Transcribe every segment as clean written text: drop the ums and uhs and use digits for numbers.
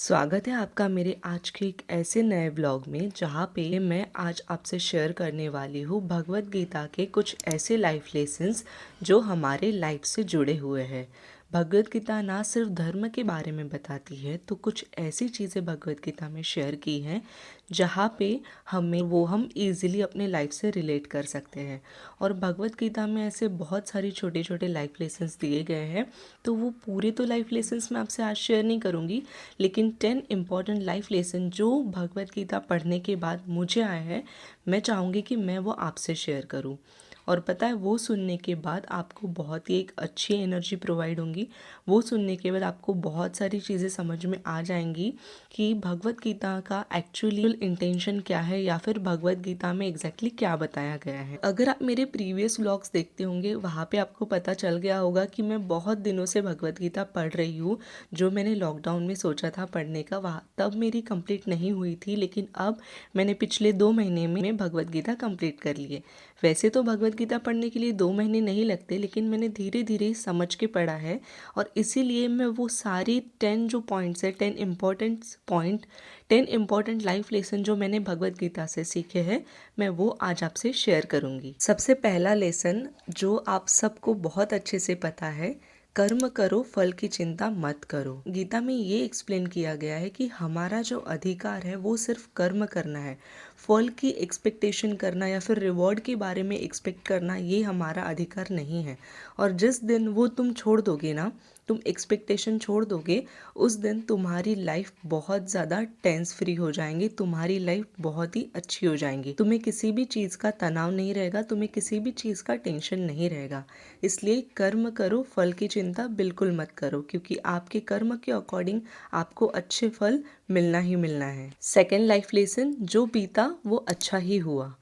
स्वागत है आपका मेरे आज के एक ऐसे नए व्लॉग में जहाँ पे मैं आज आपसे शेयर करने वाली हूँ भगवत गीता के कुछ ऐसे लाइफ लेसन्स जो हमारे लाइफ से जुड़े हुए हैं। भगवत गीता ना सिर्फ धर्म के बारे में बताती है, तो कुछ ऐसी चीज़ें भगवत गीता में शेयर की हैं जहाँ पे हम इजीली अपने लाइफ से रिलेट कर सकते हैं। और भगवत गीता में ऐसे बहुत सारी छोटे छोटे लाइफ लेसन्स दिए गए हैं, तो वो पूरे तो लाइफ लेसन्स मैं आपसे आज शेयर नहीं करूँगी, लेकिन 10 इम्पॉर्टेंट लाइफ लेसन जो भगवत गीता पढ़ने के बाद मुझे आए हैं, मैं चाहूँगी कि मैं वो आपसे शेयर करूँ। और पता है, वो सुनने के बाद आपको बहुत ही एक अच्छी एनर्जी प्रोवाइड होंगी। वो सुनने के बाद आपको बहुत सारी चीज़ें समझ में आ जाएंगी कि भगवत गीता का एक्चुअली इंटेंशन क्या है, या फिर भगवत गीता में एग्जैक्टली क्या बताया गया है। अगर आप मेरे प्रीवियस व्लॉग्स देखते होंगे, वहाँ पे आपको पता चल गया होगा कि मैं बहुत दिनों से भगवत गीता पढ़ रही हूँ। जो मैंने लॉकडाउन में सोचा था पढ़ने का, वहाँ तब मेरी कंप्लीट नहीं हुई थी, लेकिन अब मैंने पिछले 2 महीने में भगवत गीता कंप्लीट कर ली है। वैसे तो भगवत गीता पढ़ने के लिए 2 महीने नहीं लगते, लेकिन मैंने धीरे धीरे समझ के पढ़ा है। और इसीलिए मैं वो सारी 10 जो पॉइंट्स है, 10 इम्पॉर्टेंट लाइफ लेसन जो मैंने भगवत गीता से सीखे हैं, मैं वो आज आपसे शेयर करूँगी। सबसे पहला लेसन जो आप सबको बहुत अच्छे से पता है, कर्म करो फल की चिंता मत करो। गीता में ये एक्सप्लेन किया गया है कि हमारा जो अधिकार है वो सिर्फ कर्म करना है। फल की एक्सपेक्टेशन करना या फिर रिवॉर्ड के बारे में एक्सपेक्ट करना, ये हमारा अधिकार नहीं है। और जिस दिन वो तुम छोड़ दोगे ना, तुम एक्सपेक्टेशन छोड़ दोगे, उस दिन तुम्हारी लाइफ बहुत ज़्यादा टेंस फ्री हो जाएंगी, तुम्हारी लाइफ बहुत ही अच्छी हो जाएंगी। तुम्हें किसी भी चीज़ का तनाव नहीं रहेगा, तुम्हें किसी भी चीज़ का टेंशन नहीं रहेगा। इसलिए कर्म करो, फल की चिंता बिल्कुल मत करो, क्योंकि आपके कर्म के अकॉर्डिंग आपको अच्छे फल मिलना ही मिलना है। सेकेंड लाइफ लेसन, जो बीता वो अच्छा ही हुआ।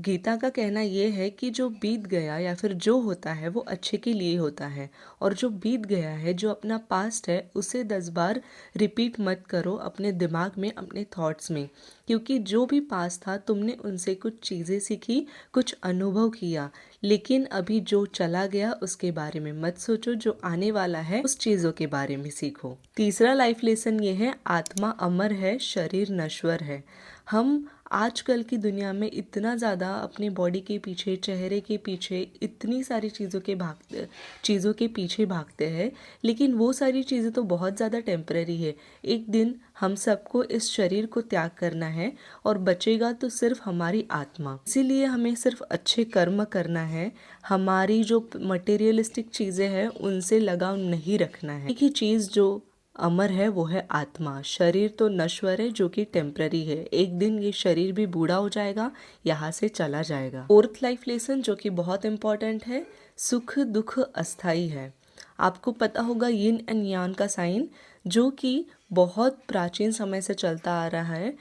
गीता का कहना यह है कि जो बीत गया या फिर जो होता है वो अच्छे के लिए होता है। और जो बीत गया है, जो अपना पास्ट है, उसे 10 बार रिपीट मत करो अपने दिमाग में, अपने थॉट्स में। क्योंकि जो भी पास्ट था, तुमने उनसे कुछ चीज़ें सीखी, कुछ अनुभव किया, लेकिन अभी जो चला गया उसके बारे में मत सोचो, जो आने वाला है उस चीज़ों के बारे में सीखो। तीसरा लाइफ लेसन ये है, आत्मा अमर है, शरीर नश्वर है। हम आजकल की दुनिया में इतना ज़्यादा अपने बॉडी के पीछे, चेहरे के पीछे, इतनी सारी चीज़ों के पीछे भागते हैं, लेकिन वो सारी चीज़ें तो बहुत ज़्यादा टेम्पररी है। एक दिन हम सबको इस शरीर को त्याग करना है और बचेगा तो सिर्फ हमारी आत्मा। इसीलिए हमें सिर्फ अच्छे कर्म करना है, हमारी जो मटेरियलिस्टिक चीज़ें हैं उनसे लगाव नहीं रखना है। एक ही चीज़ जो अमर है वो है आत्मा। शरीर तो नश्वर है, जो कि टेम्पररी है। एक दिन ये शरीर भी बूढ़ा हो जाएगा, यहाँ से चला जाएगा। फोर्थ लाइफ लेसन जो कि बहुत इंपॉर्टेंट है, सुख दुख अस्थाई है। आपको पता होगा यिन एंड यांग का साइन, जो कि बहुत प्राचीन समय से चलता आ रहा है।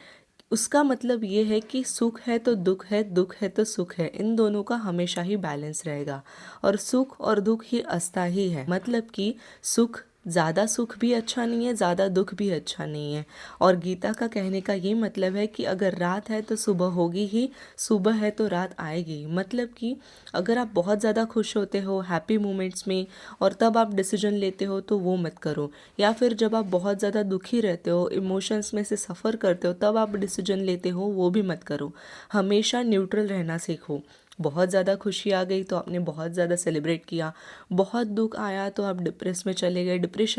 उसका मतलब ये है कि सुख है तो दुख है, दुख है तो सुख है, इन दोनों का हमेशा ही बैलेंस रहेगा। और सुख और दुख ही अस्थाई है, मतलब कि ज़्यादा सुख भी अच्छा नहीं है, ज़्यादा दुख भी अच्छा नहीं है। और गीता का कहने का ये मतलब है कि अगर रात है तो सुबह होगी ही, सुबह है तो रात आएगी। मतलब कि अगर आप बहुत ज़्यादा खुश होते हो हैप्पी मोमेंट्स में, और तब आप डिसीजन लेते हो, तो वो मत करो। या फिर जब आप बहुत ज़्यादा दुखी रहते हो, इमोशंस में से सफ़र करते हो, तब आप डिसीजन लेते हो, वो भी मत करो। हमेशा न्यूट्रल रहना सीखो। बहुत ज़्यादा खुशी आ गई तो आपने बहुत ज़्यादा सेलिब्रेट किया, बहुत दुख आया तो आप डिप्रेशन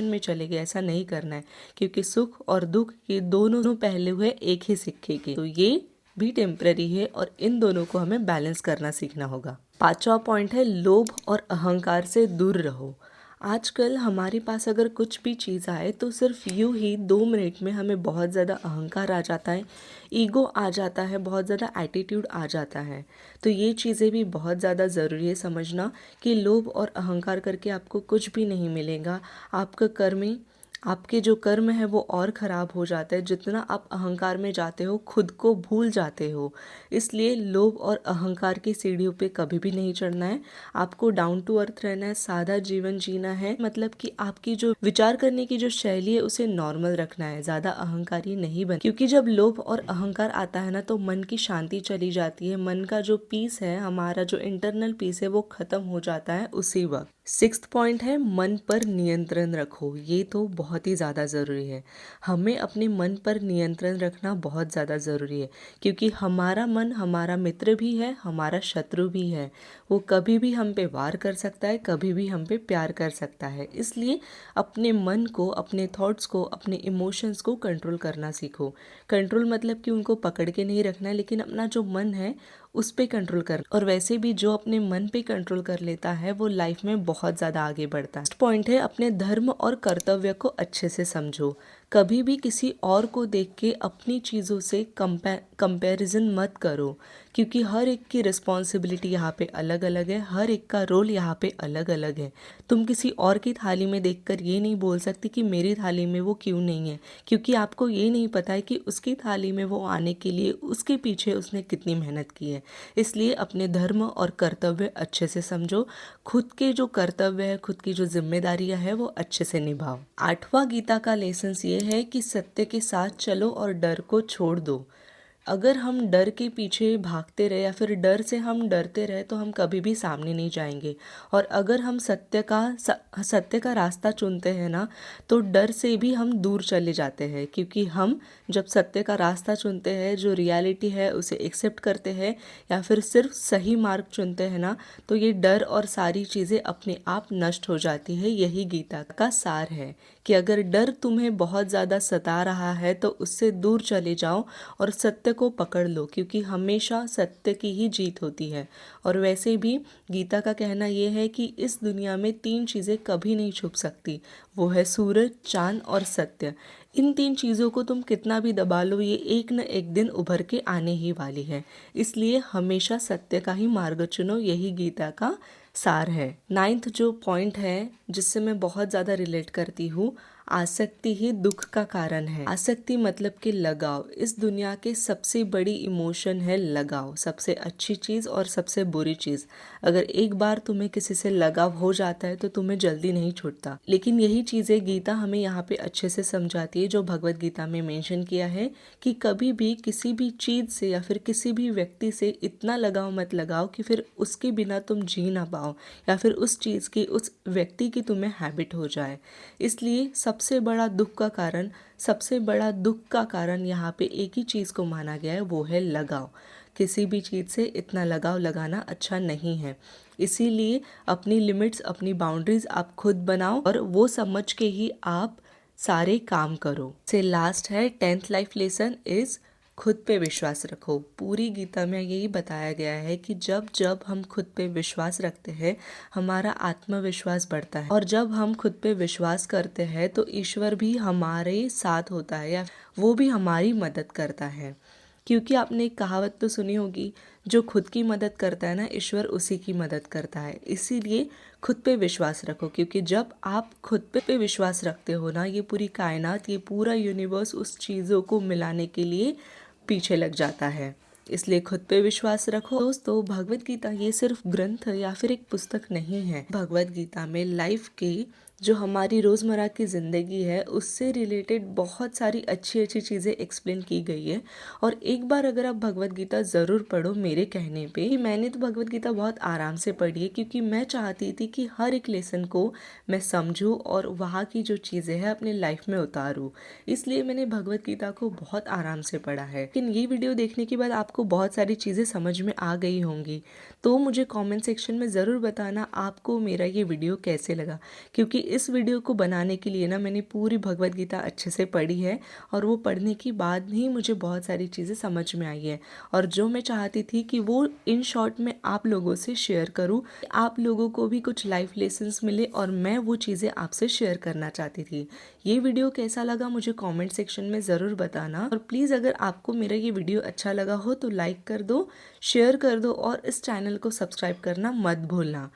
में चले गए, ऐसा नहीं करना है। क्योंकि सुख और दुख ये दोनों पहलू है एक ही सिक्के के, तो ये भी टेम्पररी है और इन दोनों को हमें बैलेंस करना सीखना होगा। पांचवा पॉइंट है, लोभ और अहंकार से दूर रहो। आजकल हमारे पास अगर कुछ भी चीज़ आए तो सिर्फ यूँ ही 2 मिनट में हमें बहुत ज़्यादा अहंकार आ जाता है, ईगो आ जाता है, बहुत ज़्यादा एटीट्यूड आ जाता है। तो ये चीज़ें भी बहुत ज़्यादा ज़रूरी है समझना कि लोभ और अहंकार करके आपको कुछ भी नहीं मिलेगा। आपके जो कर्म है वो और ख़राब हो जाता है। जितना आप अहंकार में जाते हो, खुद को भूल जाते हो। इसलिए लोभ और अहंकार की सीढ़ियों पे कभी भी नहीं चढ़ना है। आपको डाउन टू अर्थ रहना है, सादा जीवन जीना है। मतलब कि आपकी जो विचार करने की जो शैली है उसे नॉर्मल रखना है, ज़्यादा अहंकारी नहीं बन। क्योंकि जब लोभ और अहंकार आता है ना, तो मन की शांति चली जाती है, मन का जो पीस है, हमारा जो इंटरनल पीस है, वो ख़त्म हो जाता है उसी वक्त। सिक्स्थ पॉइंट है मन पर नियंत्रण रखो। ये तो बहुत ही ज़्यादा ज़रूरी है। हमें अपने मन पर नियंत्रण रखना बहुत ज़्यादा ज़रूरी है, क्योंकि हमारा मन हमारा मित्र भी है, हमारा शत्रु भी है। वो कभी भी हम पे वार कर सकता है, कभी भी हम पे प्यार कर सकता है। इसलिए अपने मन को, अपने थॉट्स को, अपने इमोशंस को कंट्रोल करना सीखो। कंट्रोल मतलब कि उनको पकड़ के नहीं रखना है, लेकिन अपना जो मन है उस पे कंट्रोल कर। और वैसे भी जो अपने मन पे कंट्रोल कर लेता है वो लाइफ में बहुत ज़्यादा आगे बढ़ता है। नेक्स्ट पॉइंट है अपने धर्म और कर्तव्य को अच्छे से समझो। कभी भी किसी और को देख के अपनी चीज़ों से कंपैरिजन मत करो, क्योंकि हर एक की रिस्पॉन्सिबिलिटी यहाँ पे अलग अलग है, हर एक का रोल यहाँ पे अलग अलग है। तुम किसी और की थाली में देखकर ये नहीं बोल सकती कि मेरी थाली में वो क्यों नहीं है, क्योंकि आपको ये नहीं पता है कि उसकी थाली में वो आने के लिए उसके पीछे उसने कितनी मेहनत की है। इसलिए अपने धर्म और कर्तव्य अच्छे से समझो। खुद के जो कर्तव्य है, खुद की जो जिम्मेदारियां है वो अच्छे से निभाओ। आठवां गीता का लेसन ये है कि सत्य के साथ चलो और डर को छोड़ दो। अगर हम डर के पीछे भागते रहे या फिर डर से हम डरते रहे तो हम कभी भी सामने नहीं जाएंगे। और अगर हम सत्य का रास्ता चुनते हैं ना, तो डर से भी हम दूर चले जाते हैं, क्योंकि हम जब सत्य का रास्ता चुनते हैं, जो रियलिटी है उसे एक्सेप्ट करते हैं या फिर सिर्फ सही मार्ग चुनते हैं ना, तो ये डर और सारी चीज़ें अपने आप नष्ट हो जाती है। यही गीता का सार है कि अगर डर तुम्हें बहुत ज़्यादा सता रहा है तो उससे दूर चले जाओ और सत्य को पकड़ लो, क्योंकि हमेशा सत्य की ही जीत होती है। और वैसे भी गीता का कहना यह है कि इस दुनिया में 3 चीज़ें कभी नहीं छुप सकती, वो है सूरज, चांद और सत्य। इन 3 चीज़ों को तुम कितना भी दबा लो, ये एक न एक दिन उभर के आने ही वाली है। इसलिए हमेशा सत्य का ही मार्ग चुनो, यही गीता का सार है। नाइन्थ जो पॉइंट है जिससे मैं बहुत ज़्यादा रिलेट करती हूँ, आसक्ति ही दुख का कारण है। आसक्ति मतलब कि लगाव। इस दुनिया के सबसे बड़ी इमोशन है लगाव, सबसे अच्छी चीज़ और सबसे बुरी चीज़। अगर एक बार तुम्हें किसी से लगाव हो जाता है तो तुम्हें जल्दी नहीं छूटता। लेकिन यही चीज़ें गीता हमें यहाँ पे अच्छे से समझाती है, जो भगवत गीता में मेंशन किया है कि कभी भी किसी भी चीज़ से या फिर किसी भी व्यक्ति से इतना लगाव मत लगाओ कि फिर उसके बिना तुम जी ना पाओ, या फिर उस चीज़ की, उस व्यक्ति की तुम्हें हैबिट हो जाए। इसलिए सबसे बड़ा दुख का कारण यहाँ पे एक ही चीज़ को माना गया है, वो है लगाव। किसी भी चीज़ से इतना लगाव लगाना अच्छा नहीं है। इसीलिए अपनी लिमिट्स, अपनी बाउंड्रीज आप खुद बनाओ और वो समझ के ही आप सारे काम करो। से लास्ट है 10th लाइफ लेसन इज खुद पे विश्वास रखो। पूरी गीता में यही बताया गया है कि जब जब हम खुद पे विश्वास रखते हैं, हमारा आत्मविश्वास बढ़ता है। और जब हम खुद पे विश्वास करते हैं तो ईश्वर भी हमारे साथ होता है, या वो भी हमारी मदद करता है। क्योंकि आपने एक कहावत तो सुनी होगी, जो खुद की मदद करता है ना, ईश्वर उसी की मदद करता है। इसीलिए खुद पे विश्वास रखो, क्योंकि जब आप खुद पे विश्वास रखते हो ना, ये पूरी कायनात, ये पूरा यूनिवर्स उस चीज़ों को मिलाने के लिए पीछे लग जाता है। इसलिए खुद पे विश्वास रखो। दोस्तों, भगवत गीता ये सिर्फ ग्रंथ या फिर एक पुस्तक नहीं है। भगवत गीता में लाइफ की, जो हमारी रोज़मर्रा की ज़िंदगी है, उससे रिलेटेड बहुत सारी अच्छी अच्छी चीज़ें एक्सप्लेन की गई है। और एक बार अगर आप भगवत गीता ज़रूर पढ़ो मेरे कहने पे। मैंने तो भगवत गीता बहुत आराम से पढ़ी है, क्योंकि मैं चाहती थी कि हर एक लेसन को मैं समझूं और वहाँ की जो चीज़ें हैं अपने लाइफ में उतारूं। इसलिए मैंने भगवत गीता को बहुत आराम से पढ़ा है। लेकिन ये वीडियो देखने के बाद आपको बहुत सारी चीज़ें समझ में आ गई होंगी, तो मुझे कमेंट सेक्शन में ज़रूर बताना आपको मेरा ये वीडियो कैसे लगा। क्योंकि इस वीडियो को बनाने के लिए ना मैंने पूरी भगवत गीता अच्छे से पढ़ी है, और वो पढ़ने के बाद ही मुझे बहुत सारी चीज़ें समझ में आई है। और जो मैं चाहती थी कि वो इन शॉर्ट में आप लोगों से शेयर करूं, आप लोगों को भी कुछ लाइफ लेसन्स मिले, और मैं वो चीज़ें आपसे शेयर करना चाहती थी। ये वीडियो कैसा लगा मुझे कमेंट सेक्शन में ज़रूर बताना। और प्लीज़ अगर आपको मेरा ये वीडियो अच्छा लगा हो तो लाइक कर दो, शेयर कर दो, और इस चैनल को सब्सक्राइब करना मत भूलना।